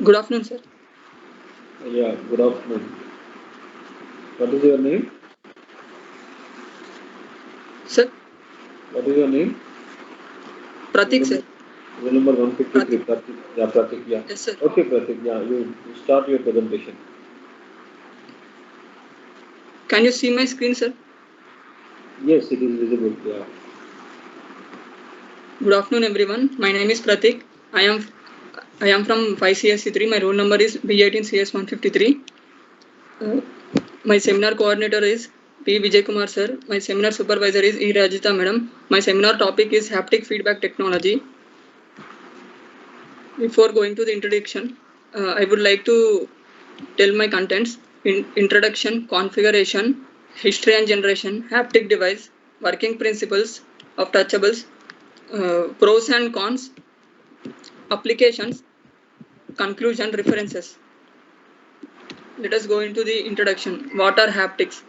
Good afternoon, sir. Yeah, good afternoon. What is your name? Sir, What is your name? Pratik, Roll sir. number, roll number Pratik. 153, Pratik. Yeah, Pratik, yeah. Yes, sir. Okay, Pratik, yeah, you start your presentation. Can you see my screen, sir? Yes, it is visible, yeah. Good afternoon, everyone. My name is Pratik. I am from 5CSC3. My roll number is B18CS153. My seminar coordinator is P. Vijay Kumar, sir. My seminar supervisor is E. Rajita, madam. My seminar topic is haptic feedback technology. Before going to the introduction, I would like to tell my contents. Introduction, configuration, history and generation, haptic device, working principles of touchables, pros and cons, applications, conclusion, references. Let us go into the introduction. What are haptics?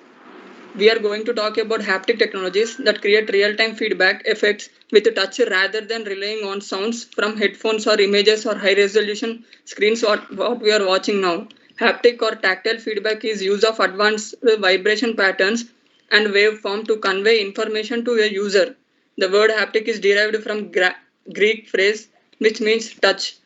We are going to talk about haptic technologies that create real-time feedback effects with touch rather than relying on sounds from headphones or images or high-resolution screens what we are watching now. Haptic or tactile feedback is use of advanced vibration patterns and waveform to convey information to a user. The word haptic is derived from Greek phrase which means touch.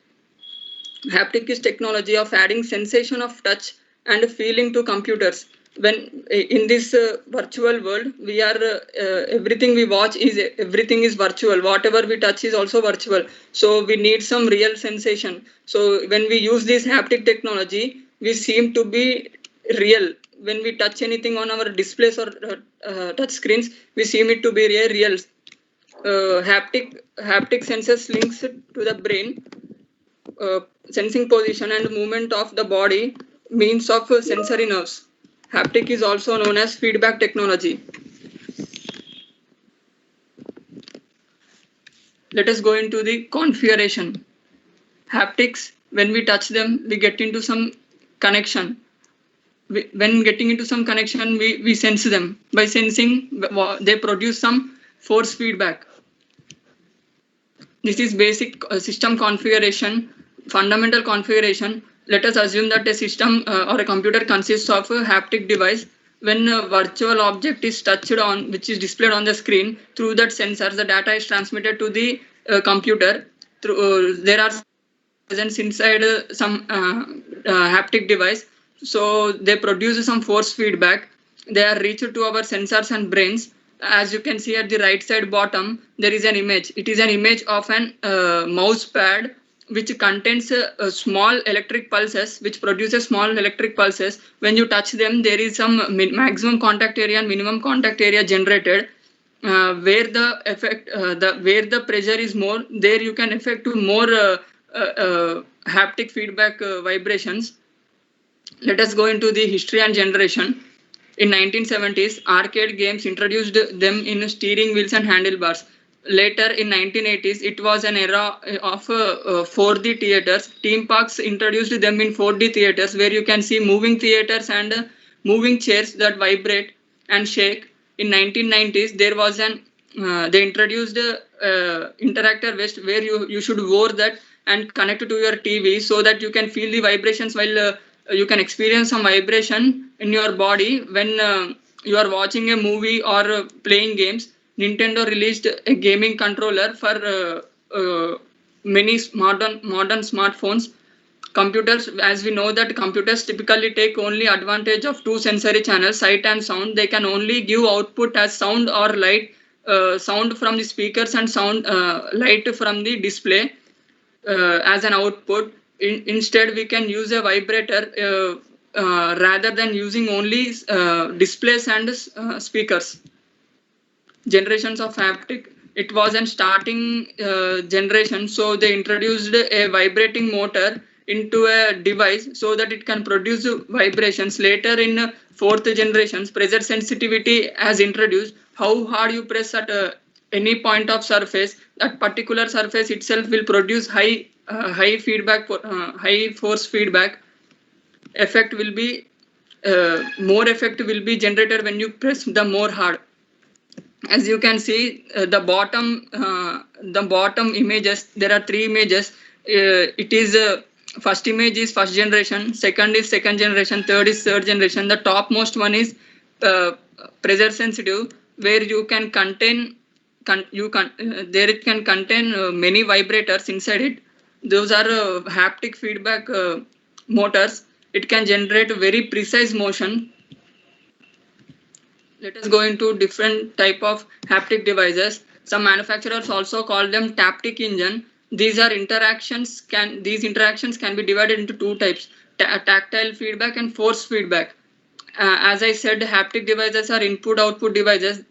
Haptic is technology of adding sensation of touch and feeling to computers. When in this virtual world, we are everything we watch is everything is virtual. Whatever we touch is also virtual. So we need some real sensation. So when we use this haptic technology, we seem to be real. When we touch anything on our displays or touch screens, we seem it to be real. Haptic sensors links to the brain uh, sensing position and movement of the body means of sensory nerves. Haptic is also known as feedback technology. Let us go into the configuration. Haptics, when we touch them, we get into some connection. When getting into some connection, we sense them. By sensing, they produce some force feedback. This is basic system configuration, fundamental configuration. Let us assume that a system or a computer consists of a haptic device. When a virtual object is touched on, which is displayed on the screen, through that sensor, the data is transmitted to the computer. There are present inside some haptic device. So they produce some force feedback. They are reached to our sensors and brains. As you can see at the right side bottom, there is an image. It is an image of an mouse pad which contains small electric pulses, which produces small electric pulses. When you touch them, there is some maximum contact area and minimum contact area generated. Where the effect, where the pressure is more, there you can effect to more haptic feedback vibrations. Let us go into the history and generation. In 1970s, arcade games introduced them in steering wheels and handlebars. Later in 1980s, it was an era of 4D theaters. Theme parks introduced them in 4D theaters where you can see moving theaters and moving chairs that vibrate and shake. In 1990s, there was an they introduced interactor vest where you should wear that and connect to your TV so that you can feel the vibrations while you can experience some vibration in your body when you are watching a movie or playing games. Nintendo released a gaming controller for many modern smartphones. Computers, as we know that computers typically take only advantage of two sensory channels, sight and sound. They can only give output as sound or light, sound from the speakers and sound light from the display as an output. Instead, we can use a vibrator rather than using only displays and speakers. Generations of haptic. It was an starting generation, so they introduced a vibrating motor into a device so that it can produce vibrations. Later in fourth generations, pressure sensitivity has introduced. How hard you press at any point of surface, that particular surface itself will produce high feedback, high force feedback. Effect will be more effect will be generated when you press the more hard. As you can see the bottom images, there are three images. It is first image is first generation, second is second generation, third is third generation. The topmost one is pressure sensitive, where you can contain there it can contain many vibrators inside it. Those are haptic feedback motors. It can generate very precise motion. Let us go into different type of haptic devices. Some manufacturers also call them taptic engine. These interactions can be divided into two types: tactile feedback and force feedback. As I said, haptic devices are input-output devices.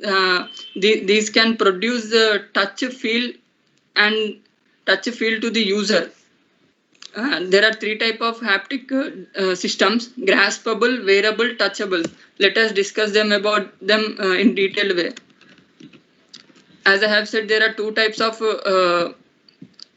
These can produce the touch feel to the user. There are three type of haptic systems: graspable, wearable, touchable. Let us discuss them in detailed way. As I have said, there are two types of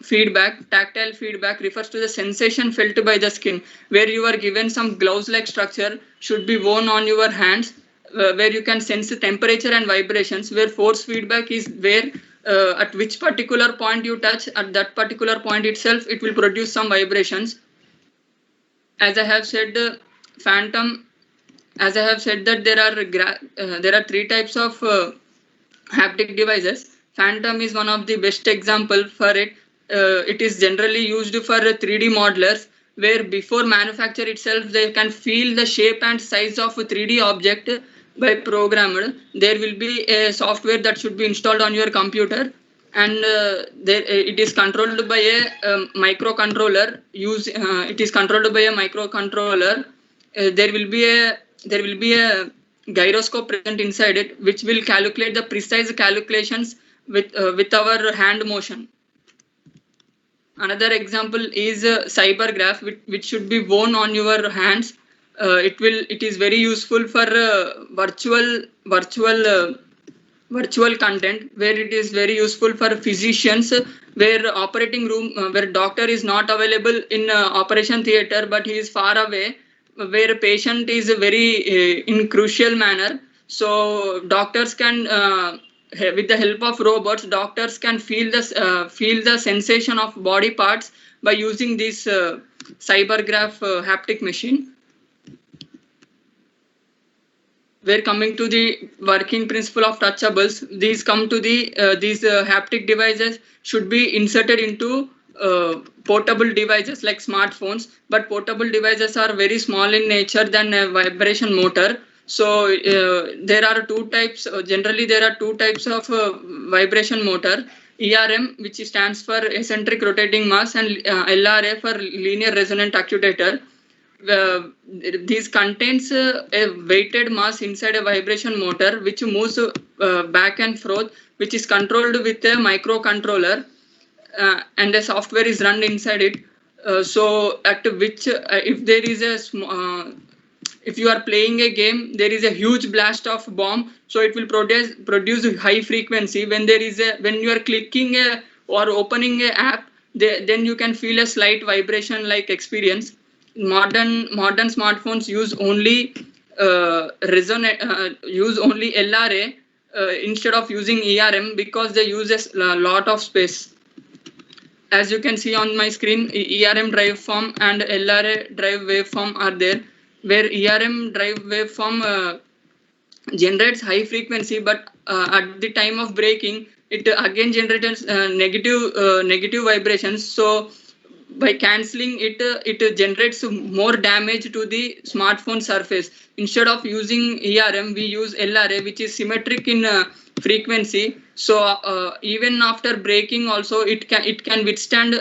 feedback. Tactile feedback refers to the sensation felt by the skin, where you are given some gloves-like structure should be worn on your hands, where you can sense the temperature and vibrations. Where force feedback is where at which particular point you touch, at that particular point itself, it will produce some vibrations. As I have said, that there are three types of haptic devices. Phantom is one of the best example for it. It is generally used for 3D modelers, where before manufacture itself, they can feel the shape and size of a 3D object by programmed. There will be a software that should be installed on your computer, and it is controlled by a microcontroller. It is controlled by a microcontroller. There will be a gyroscope present inside it, which will calculate the precise calculations with our hand motion. Another example is cybergraph, which should be worn on your hands. It is very useful for virtual content, where it is very useful for physicians, where operating room, where doctor is not available in operation theater, but he is far away, where patient is very in crucial manner. So doctors can with the help of robots, doctors can feel the sensation of body parts by using this cybergraph haptic machine. We're coming to the working principle of touchables. These haptic devices should be inserted into portable devices like smartphones, but portable devices are very small in nature than a vibration motor. So there are two types. Generally, there are two types of vibration motor: ERM, which stands for eccentric rotating mass, and LRA for linear resonant actuator. These contains a weighted mass inside a vibration motor, which moves back and forth, which is controlled with a microcontroller, and a software is run inside it. So at which if there is a if you are playing a game, there is a huge blast of bomb, so it will produce high frequency. When you are clicking or opening a app, then you can feel a slight vibration like experience. Modern smartphones use only LRA instead of using ERM, because they use a lot of space. As you can see on my screen, ERM drive form and LRA drive waveform are there, where ERM drive waveform generates high frequency, but at the time of breaking, it again generates negative vibrations. So by cancelling it, it generates more damage to the smartphone surface. Instead of using ERM, we use LRA, which is symmetric in frequency. So even after breaking, also it can withstand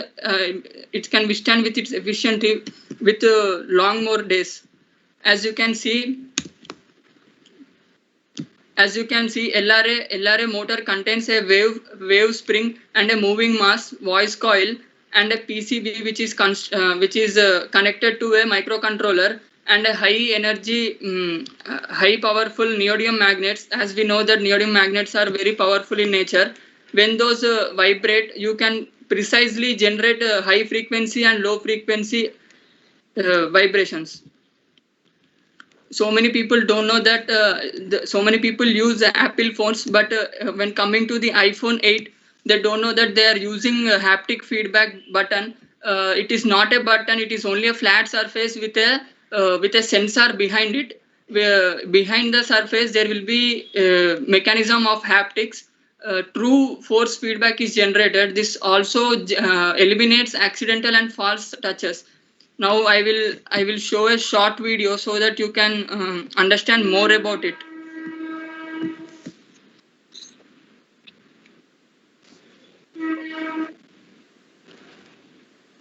with its efficiency with long more days. As you can see, LRA motor contains a wave spring and a moving mass, voice coil, and a PCB which is connected to a microcontroller, and a high energy, high powerful neodymium magnets. As we know that neodymium magnets are very powerful in nature. When those vibrate, you can precisely generate high frequency and low frequency vibrations. So many people don't know that so many people use Apple phones, but when coming to the iPhone 8, they don't know that they are using a haptic feedback button, it is not a button, it is only a flat surface with a sensor behind it. Where behind the surface there will be a mechanism of haptics. True force feedback is generated. This also eliminates accidental and false touches. Now I will show a short video so that you can understand more about it.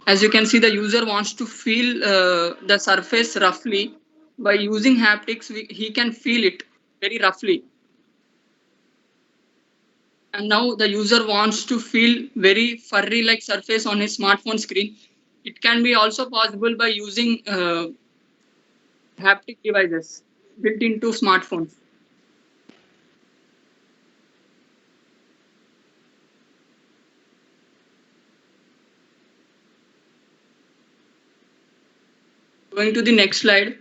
As you can see, the user wants to feel the surface roughly. By using haptics, he can feel it very roughly. And now the user wants to feel very furry like surface on his smartphone screen. It can be also possible by using haptic devices built into smartphones. Going to the next slide.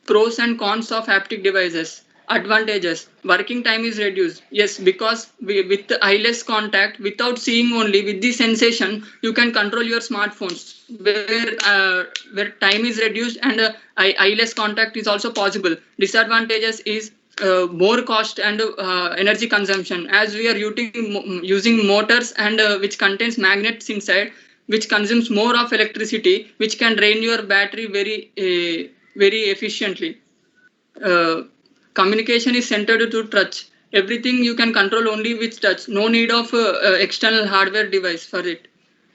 Pros and cons of haptic devices. Advantages: working time is reduced. Yes, because with the eyeless contact, without seeing, only with the sensation, you can control your smartphones. Where time is reduced and eyeless contact is also possible. Disadvantages is more cost and energy consumption, as we are using motors and which contains magnets inside, which consumes more of electricity, which can drain your battery very efficiently. uh, Communication is centered to touch. Everything you can control only with touch. No need of external hardware device for it.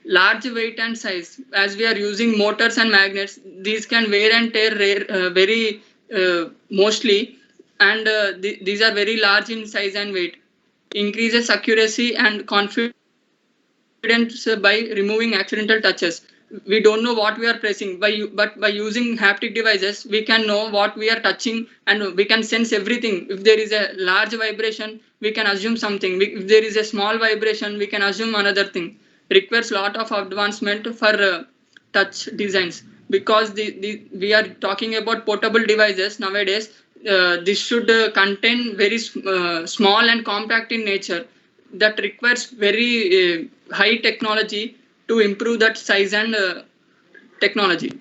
Large weight and size. As we are using motors and magnets, these can wear and tear very mostly, and these are very large in size and weight. Increases accuracy and confidence by removing accidental touches. We don't know what we are pressing, but by using haptic devices, we can know what we are touching and we can sense everything. If there is a large vibration, we can assume something. If there is a small vibration, we can assume another thing. Requires a lot of advancement for touch designs, because we are talking about portable devices nowadays. This should contain very small and compact in nature, that requires very high technology to improve that size and technology.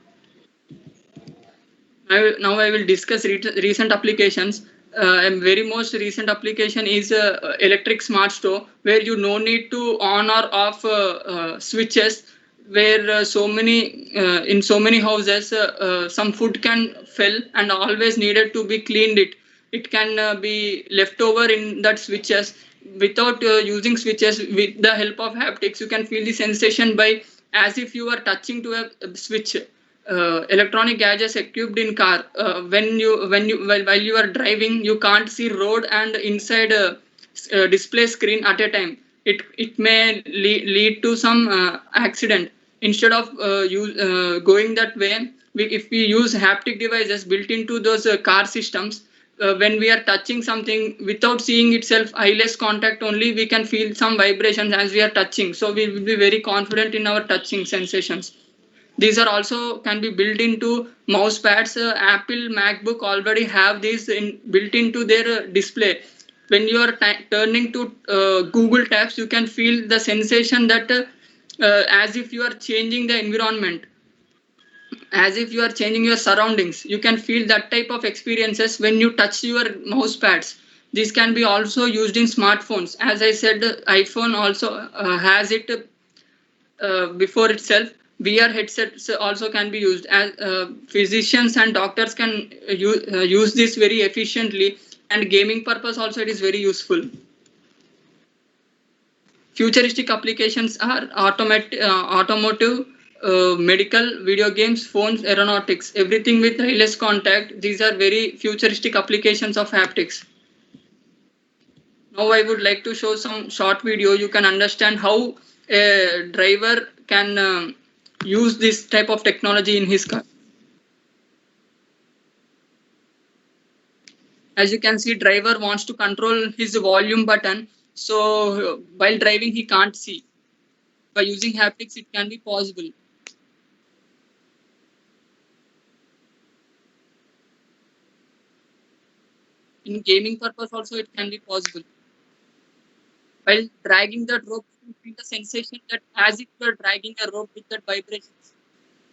Now I will discuss recent applications. A very most recent application is electric smart stove, where you no need to on or off switches. Where in so many houses, some food can fell and always needed to be cleaned. It can be left over in that switches. Without using switches, with the help of haptics, you can feel the sensation by as if you are touching to a switch. Electronic gadgets equipped in car. While you are driving, you can't see road and inside display screen at a time. It may lead to some accident. Instead of going that way, if we use haptic devices built into those car systems, when we are touching something without seeing itself, eyeless contact only, we can feel some vibrations as we are touching. So we will be very confident in our touching sensations. These are also can be built into mouse pads. Apple MacBook already have these built into their display. When you are turning to Google tabs, you can feel the sensation that as if you are changing the environment, as if you are changing your surroundings. You can feel that type of experiences when you touch your mouse pads. These can be also used in smartphones. As I said, iPhone also has it before itself. VR headsets also can be used, as physicians and doctors can use this very efficiently, and gaming purpose also it is very useful. Futuristic applications are automotive, medical, video games, phones, aeronautics, everything with eyeless contact. These are very futuristic applications of haptics. Now I would like to show some short video. You can understand how a driver can use this type of technology in his car. As you can see, driver wants to control his volume button. So while driving, he can't see. By using haptics, it can be possible. In gaming purpose also, it can be possible. While dragging the rope can feel the sensation that as if you are dragging a rope with that vibrations.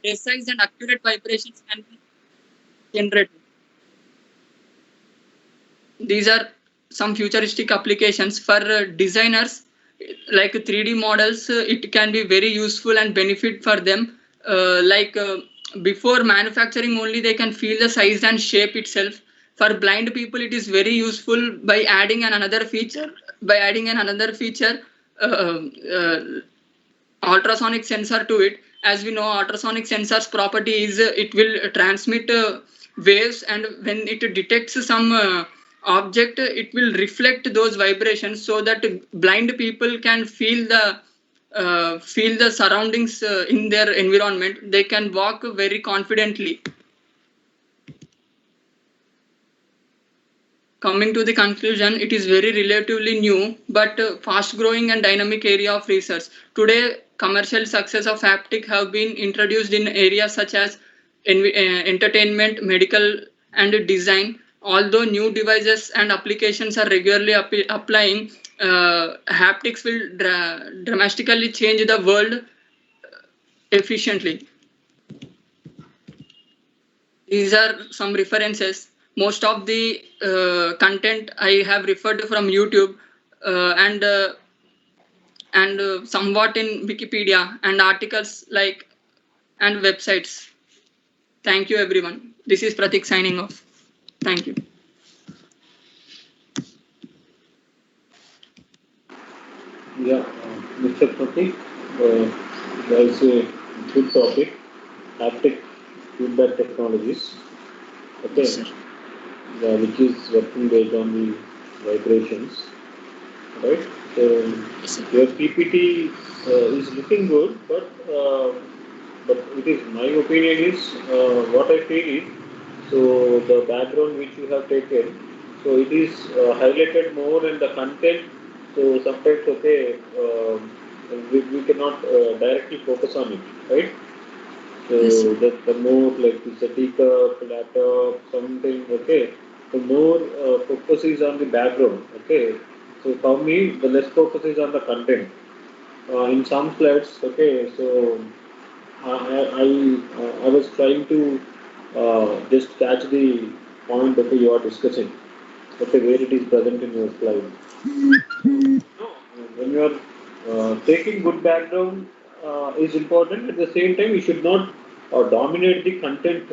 Precise and accurate vibrations can be generated. These are some futuristic applications for designers, like 3D models. It can be very useful and benefit for them. Before manufacturing only, they can feel the size and shape itself. For blind people, it is very useful by adding another feature. Uh, uh, Ultrasonic sensor to it. As we know, ultrasonic sensor's property is it will transmit waves, and when it detects some object, it will reflect those vibrations, so that blind people can feel the surroundings in their environment. They can walk very confidently. Coming to the conclusion, it is very relatively new but fast growing and dynamic area of research. Today, commercial success of haptic have been introduced in areas such as entertainment, medical, and design. Although new devices and applications are regularly applying, haptics will dramatically change the world efficiently. These are some references. Most of the content I have referred from YouTube, and somewhat in Wikipedia and articles like and websites. Thank you, everyone. This is Pratik signing off. Thank you. Yeah, Mr. Pratik, that's a good topic. Haptic feedback technologies. Okay, Yes, sir. yeah, which is working based on the vibrations, right? So Yes, sir. your PPT is looking good, but it is my opinion is what I feel is, so the background which you have taken, so it is highlighted more in the content. So sometimes okay, we cannot directly focus on it, right? Yes, sir. So the more like it's a teacup, laptop, something, okay. The more focus is on the background, okay. So for me, the less focus is on the content. In some slides, okay. So I was trying to just catch the point that you are discussing, okay, where it is present in your slide. No, when you are taking good background is important. At the same time, you should not dominate the content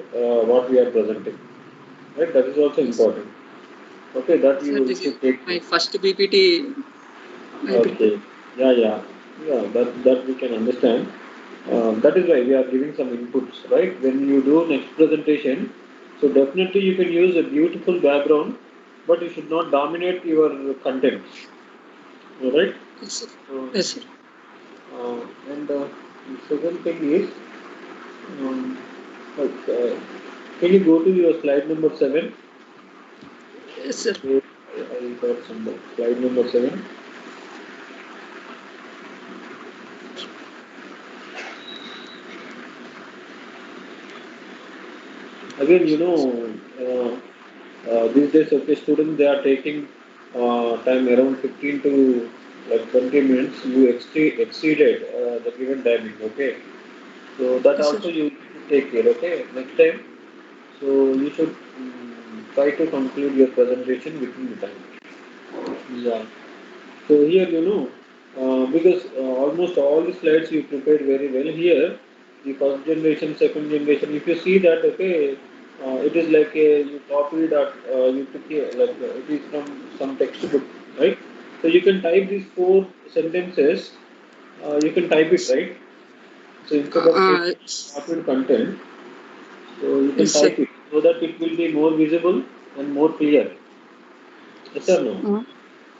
what we are presenting. Right? That is also Yes, important. Okay, that sir. you This is should take my care. first PPT I prepared. Okay. Yeah, yeah, yeah. That we can understand. That is why we are giving some inputs, right? When you do next presentation, so definitely you can use a beautiful background, but you should not dominate your content, all right? Yes, sir. So, Yes, sir. and the second thing is, um, okay, can you go to your slide number 7? Yes, sir. Okay, I got some slide number 7. Again, these days, okay, students they are taking time around 15 to like 20 minutes. You exceeded the given timing, okay. So that Yes, sir. also you need to take care, okay. Next time, so you should try to conclude your presentation within the time. Yeah. So here, because almost all the slides you prepared very well here, the first generation, second generation, if you see that, okay, it is like you copied or you took it is from some textbook, right? So you can type these 4 sentences, you can type it, right? So instead of Uh, taking copied content, so you can yes, sir. type it so that it will be more visible and more clear. Yes or no? Uh,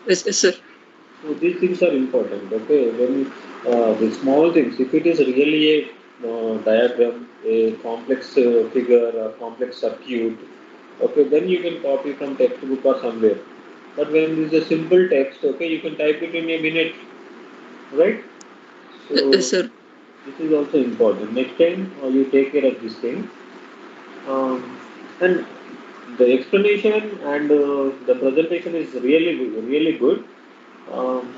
yes, yes, sir. So these things are important. Okay, when the small things, if it is really a diagram, a complex figure, a complex circuit, okay, then you can copy from textbook or somewhere. But when it is a simple text, okay, you can type it in a minute, right? Yes, So sir. this is also important. Next time you take care of this thing. And the explanation and the presentation is really good, really good. Um,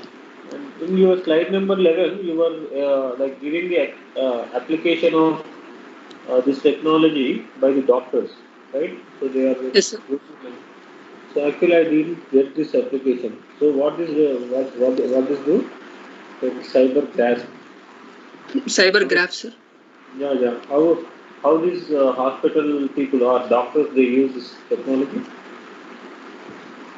and in your slide number 11, you were like giving the application of this technology by the doctors, right? So they are Yes, sir. so actually I didn't get this application. So what is what is the cyber grasp? Cyber graph, sir. Yeah. How these hospital people or doctors they use this technology?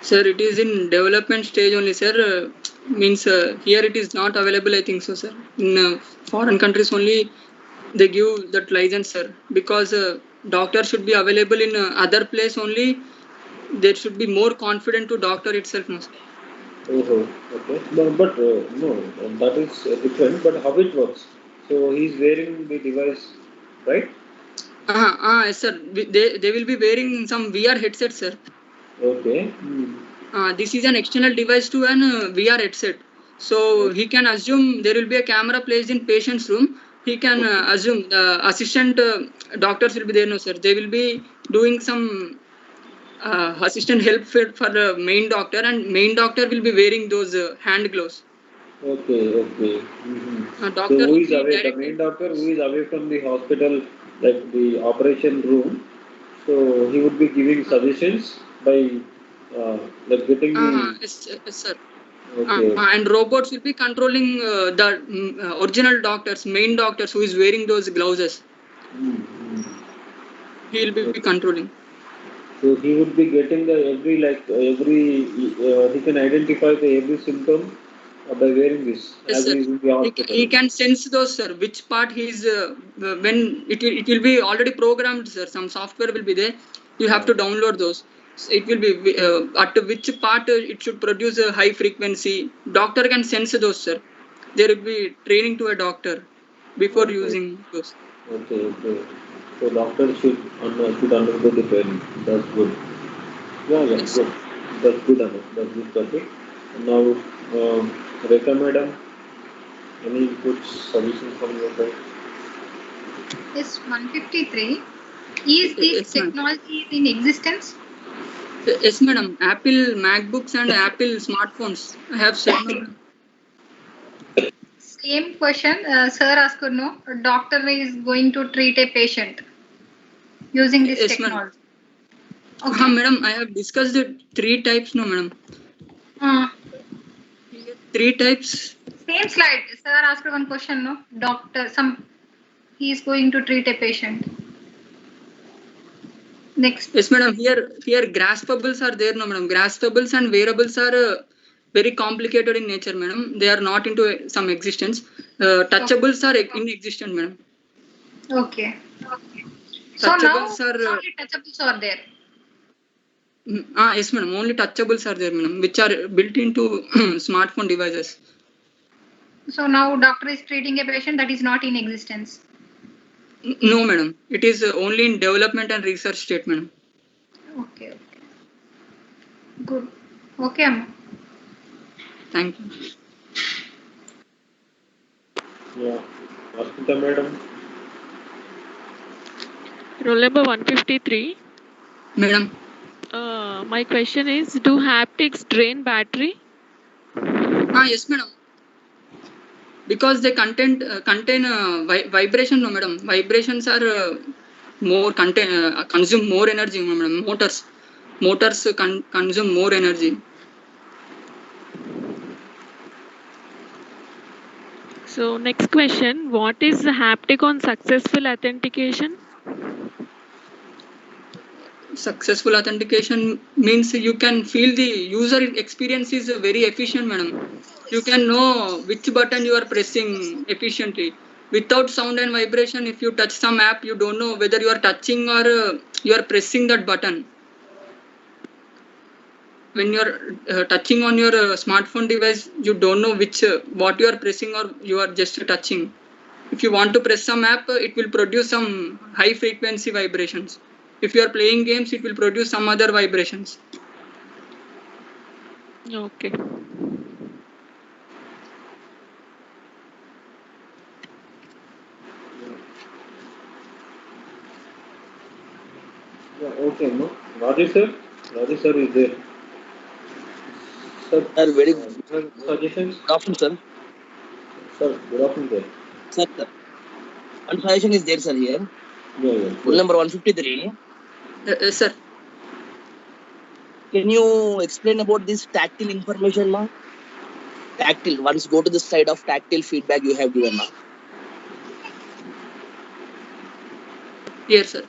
Sir, it is in development stage only, sir. Means here it is not available, I think so, sir. In foreign countries only they give that license, sir. Because doctor should be available in other place only. There should be more confident to doctor itself, no, sir. Oh, okay. No, that is different. But how it works? So he's wearing the device, right? Yes, sir. They will be wearing some VR headset, sir. Okay. This is an external device to an VR headset. So he can assume there will be a camera placed in patient's room. He can assume the assistant doctors will be there, no, sir. They will be doing some assistant help for the main doctor, and main doctor will be wearing those hand gloves. Okay. So Doctor who will is be away? The directly. main doctor who is away from the hospital, like the operation room. So he would be giving suggestions by like getting the. Yes, sir. Okay. And robots will be controlling the original doctors, main doctors who is wearing those gloves. He will be Okay. controlling. So he would be getting the every he can identify the every symptom by wearing this Yes, as sir. he is in the hospital. He can sense those, sir. Which part he's when it will be already programmed, sir. Some software will be there. You have to download those. So it will be at which part it should produce a high frequency. Doctor can sense those, sir. There will be training to a doctor before Okay. using those. Okay. So doctors should undergo the training. That's good. Yeah, Yes, good. That's good, Anu. That's good topic. Now, Rekha madam, any good solutions from your side? Yes, 153. Is this yes, ma'am. technology in existence? Yes, madam. Apple MacBooks and Apple smartphones. I have said no, madam. Same question. Sir asked, no, a doctor is going to treat a patient using this Yes, madam. technology. Okay. Madam, I have discussed the 3 types, no, madam. Uh, 3 types. Same slide. Sir asked one question, no, doctor, he is going to treat a patient. Next. Yes, madam. Here graspables are there, no, madam. Graspables and wearables are very complicated in nature, madam. They are not into some existence. Touchables are inexistent, madam. Okay. So now Touchables are. only touchables are there. Yes, madam. Only touchables are there, madam, which are built into smartphone devices. So now doctor is treating a patient that is not in existence. No, madam. It is only in development and research state, madam. Okay. Good. Okay, Amma. Thank you. Yeah. Aspita madam. Roll number 153. Madam. My question is, do haptics drain battery? Yes, madam. Because they contain vibration, no, madam. Vibrations are more consume more energy, no, madam. Motors consume more energy. So next question, what is the haptic on successful authentication? Successful authentication means you can feel the user experience is very efficient, madam. You can know which button you are pressing efficiently. Without sound and vibration, if you touch some app, you don't know whether you are touching or you are pressing that button. When you are touching on your smartphone device, you don't know what you are pressing or you are just touching. If you want to press some app, it will produce some high frequency vibrations. If you are playing games, it will produce some other vibrations. Okay. Yeah, okay, no. Rajesh sir is there. Sir, Sir, very suggestions? good afternoon, sir. Sir, good afternoon, sir. Sir, one suggestion is there, sir, here. Yeah. Rule number 153. Yes, sir. Can you explain about this tactile information, ma? Tactile. Once go to the side of tactile feedback you have given, ma. Here, sir.